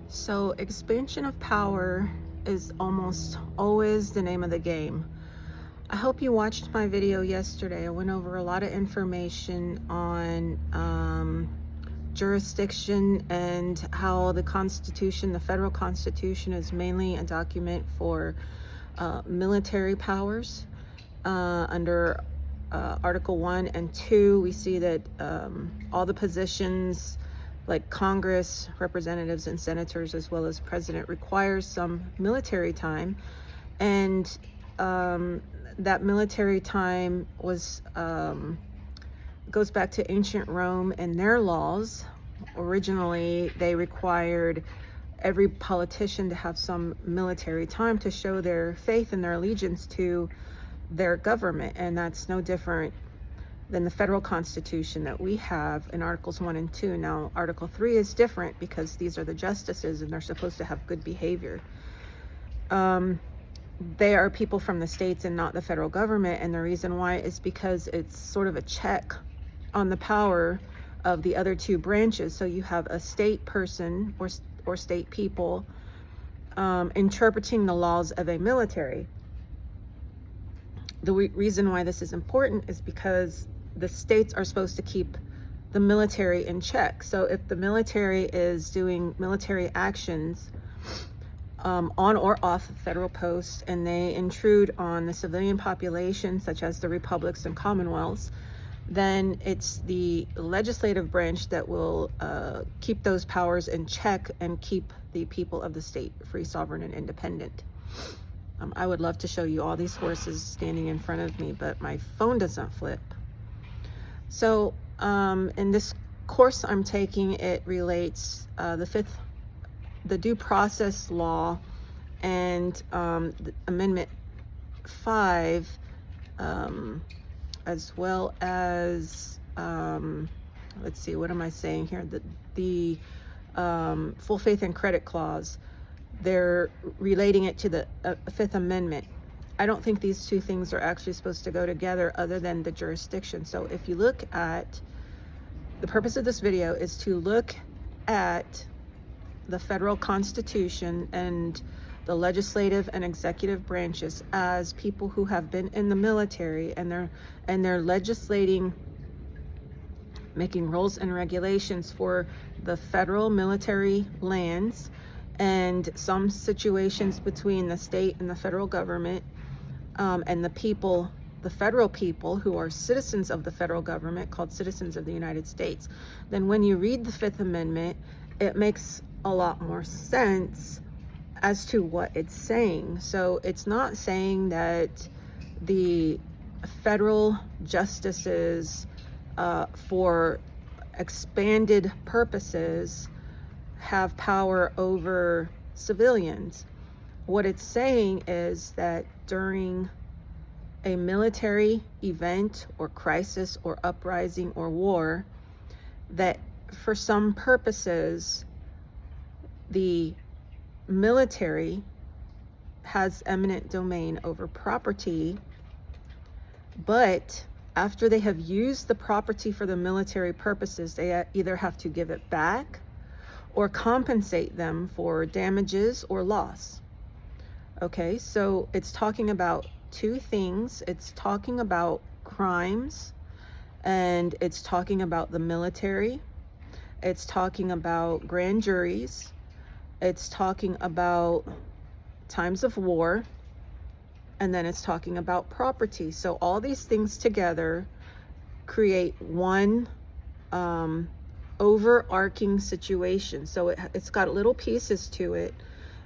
So, expansion of power is almost always the name of the game. I hope you watched my video yesterday. I went over a lot of information on jurisdiction and how the Constitution, the federal Constitution, is mainly a document for military powers. Under Article 1 and 2, we see that all the positions like Congress, representatives, and senators, as well as president, requires some military time. And that military time was goes back to ancient Rome and their laws. Originally, they required every politician to have some military time to show their faith and their allegiance to their government, and that's no different than the federal Constitution that we have in Articles 1 and 2. Now, Article 3 is different because these are the justices and they're supposed to have good behavior. They are people from the states and not the federal government, and the reason why is because it's sort of a check on the power of the other two branches. So you have a state person or state people interpreting the laws of a military. The reason why this is important is because the states are supposed to keep the military in check. So if the military is doing military actions on or off federal posts, and they intrude on the civilian population, such as the republics and commonwealths, then it's the legislative branch that will keep those powers in check and keep the people of the state free, sovereign, and independent. I would love to show you all these horses standing in front of me, but my phone doesn't flip. So in this course I'm taking, it relates the due process law and Amendment 5, as well as, let's see, what am I saying here? The full faith and credit clause. They're relating it to the Fifth Amendment. I don't think these two things are actually supposed to go together other than the jurisdiction. So if you look at, the purpose of this video is to look at the federal Constitution and the legislative and executive branches as people who have been in the military, and they're legislating, making rules and regulations for the federal military lands, and some situations between the state and the federal government, and the people, the federal people who are citizens of the federal government, called citizens of the United States. Then when you read the Fifth Amendment, it makes a lot more sense as to what it's saying. So it's not saying that the federal justices, for expanded purposes, have power over civilians. What it's saying is that during a military event or crisis or uprising or war, that for some purposes the military has eminent domain over property, but after they have used the property for the military purposes, they either have to give it back or compensate them for damages or loss. Okay, so it's talking about two things. It's talking about crimes, and it's talking about the military. It's talking about grand juries. It's talking about times of war, and then it's talking about property. So all these things together create one overarching situation. So it's got little pieces to it,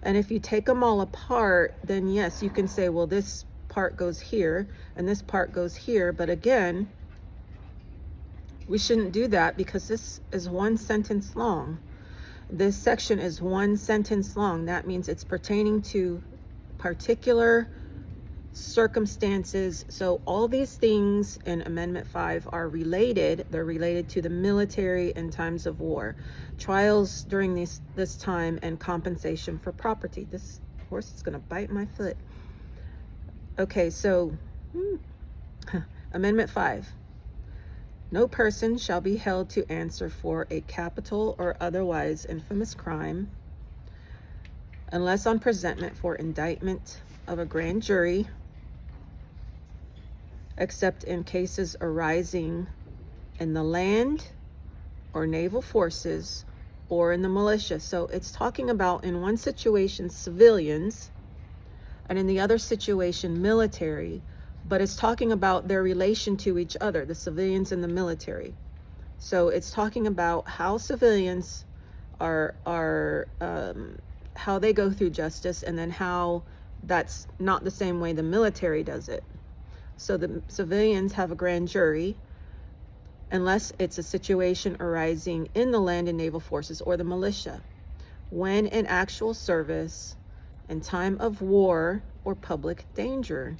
and if you take them all apart, then yes, you can say, well, this part goes here and this part goes here. But again, we shouldn't do that, because this is one sentence long. This section is one sentence long. That means it's pertaining to particular circumstances. So all these things in Amendment 5 are related. They're related to the military in times of war, trials during this time, and compensation for property. This horse is going to bite my foot. Okay, so Amendment 5. No person shall be held to answer for a capital or otherwise infamous crime, unless on presentment for indictment of a grand jury, except in cases arising in the land or naval forces or in the militia. So it's talking about, in one situation, civilians, and in the other situation, military, but it's talking about their relation to each other, the civilians and the military. So it's talking about how civilians are how they go through justice, and then how that's not the same way the military does it. So the civilians have a grand jury, unless it's a situation arising in the land and naval forces or the militia, when in actual service, in time of war or public danger.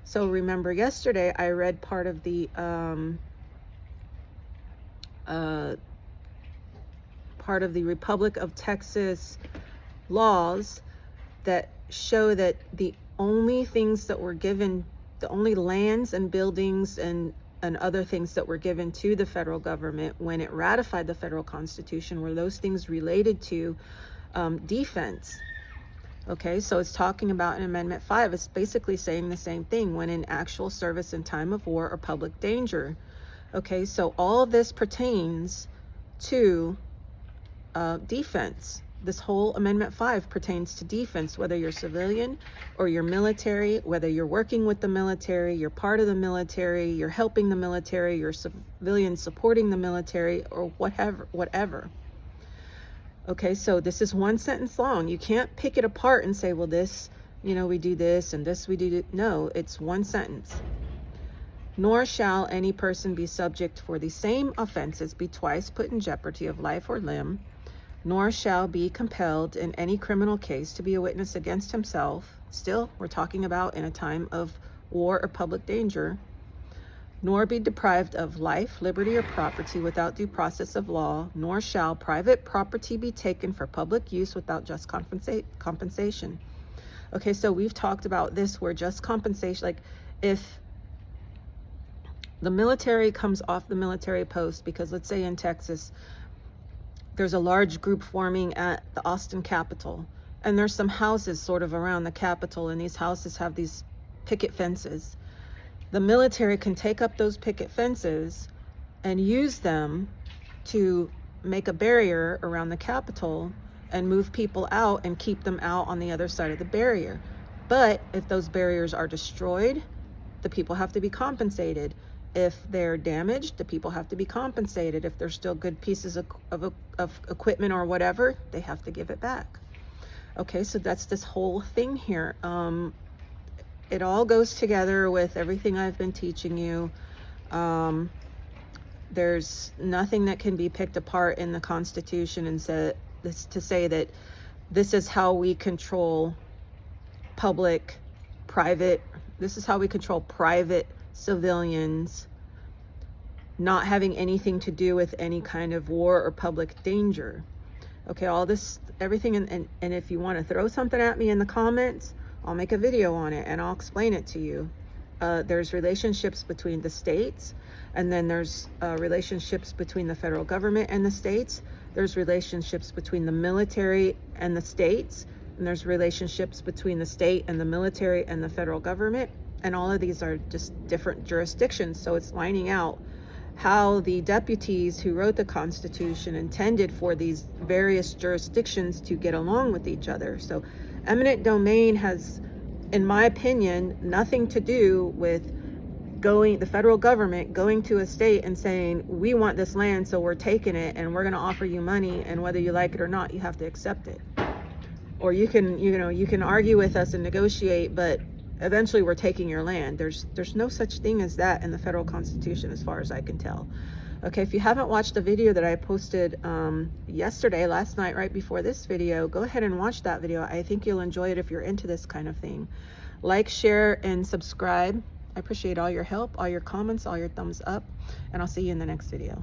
So remember, yesterday I read part of the Republic of Texas laws that show that the only things that were given, the only lands and buildings and other things that were given to the federal government when it ratified the federal constitution were those things related to defense. Okay, so it's talking about in Amendment 5, it's basically saying the same thing, when in actual service in time of war or public danger. Okay, so all of this pertains to defense. This whole Amendment 5 pertains to defense, whether you're civilian or you're military, whether you're working with the military, you're part of the military, you're helping the military, you're civilian supporting the military, or whatever. Okay, so this is one sentence long. You can't pick it apart and say, well, this, we do this and this we do. No, it's one sentence. Nor shall any person be subject for the same offenses be twice put in jeopardy of life or limb, nor shall be compelled in any criminal case to be a witness against himself. Still, we're talking about in a time of war or public danger. Nor be deprived of life, liberty, or property without due process of law, nor shall private property be taken for public use without just compensation. Okay, so we've talked about this, where just compensation, like if the military comes off the military post, because let's say in Texas, there's a large group forming at the Austin Capitol, and there's some houses sort of around the Capitol, and these houses have these picket fences. The military can take up those picket fences and use them to make a barrier around the Capitol and move people out and keep them out on the other side of the barrier. But if those barriers are destroyed, the people have to be compensated. If they're damaged, the people have to be compensated. If they're still good pieces of equipment or whatever, they have to give it back. Okay, so that's this whole thing here. It all goes together with everything I've been teaching you. There's nothing that can be picked apart in the Constitution and to say that this is how we control private civilians not having anything to do with any kind of war or public danger. Okay, all this, everything, and if you want to throw something at me in the comments, I'll make a video on it and I'll explain it to you. There's relationships between the states, and then there's relationships between the federal government and the states. There's relationships between the military and the states, and there's relationships between the state and the military and the federal government. And all of these are just different jurisdictions. So it's lining out how the deputies who wrote the Constitution intended for these various jurisdictions to get along with each other. So eminent domain has, in my opinion, nothing to do with the federal government going to a state and saying, we want this land, so we're taking it and we're going to offer you money, and whether you like it or not, you have to accept it. Or you can argue with us and negotiate, but eventually we're taking your land. There's no such thing as that in the federal Constitution, as far as I can tell. Okay, if you haven't watched the video that I posted last night, right before this video, go ahead and watch that video. I think you'll enjoy it if you're into this kind of thing. Like, share, and subscribe. I appreciate all your help, all your comments, all your thumbs up, and I'll see you in the next video.